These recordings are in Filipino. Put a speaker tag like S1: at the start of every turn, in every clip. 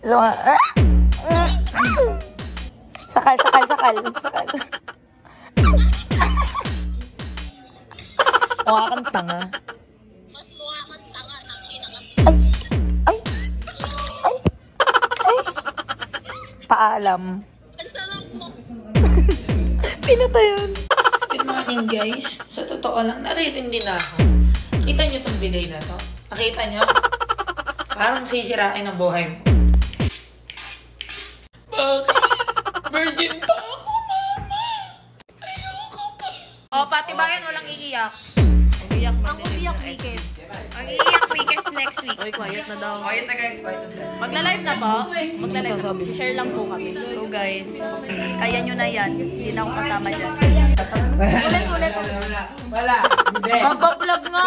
S1: So, sakal. Mukha kang tanga.
S2: Mas mukha kang tanga, tangina ka.
S1: Ay. Paalam.
S2: Ang sarap mo.
S1: Pinatayan.
S3: Good morning, guys. Sa totoo lang, naririndi na ako. Kita nyo itong video na to? Nakita nyo? Parang sisirain ang buhay mo. Bakit? Virgin pa ako, mama. Ayoko pa.
S4: O, pati bayan, walang iiyak. Ang umiyak weekend. Ang iiyak weekend next week. Uy, quiet na daw.
S3: Quiet na, guys. Quiet na.
S4: Magla-live na ba? Magla-live na. Share lang po kami. So guys, kaya nyo na yan. Hindi na ako kasama dyan. Ulit.
S3: Wala. Hindi.
S4: Magpa-vlog nga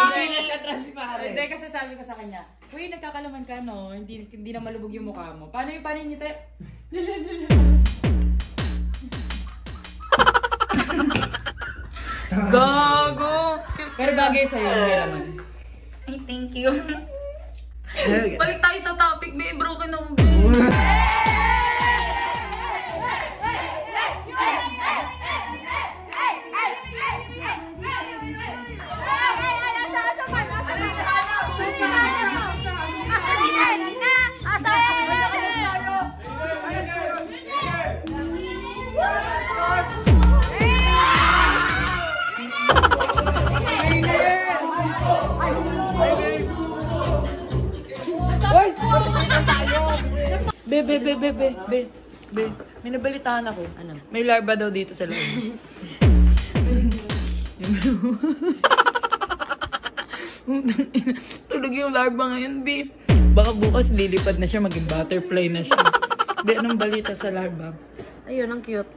S5: Hindi, kasi sabi ko sa kanya, uy, nagkakalaman ka, no? Hindi na malubog yung mukha mo. Paano yung ngiti?
S1: Gago.
S5: Pero bagay sa'yo, hindi naman.
S1: Ay, thank you. Balik tayo sa topic, may broken ako, babe. Be. May nabalitaan ako. Ano? May larva daw dito sa loob. Tulog yung larva ngayon, be. Baka bukas lilipad na siya, maging butterfly na siya. Be, anong balita sa larva?
S4: Ayun, ang cute.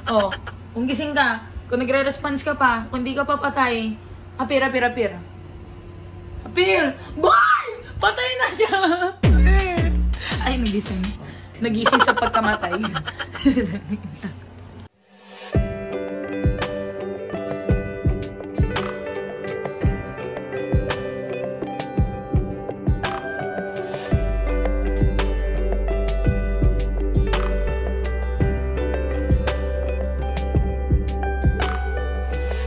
S1: Oh, kung gising ka, kung nagre-response ka pa, kung di ka pa patay, apir. Apir! Boy! Patay na siya! Ay, nagising. Nagising sa pagkamatay.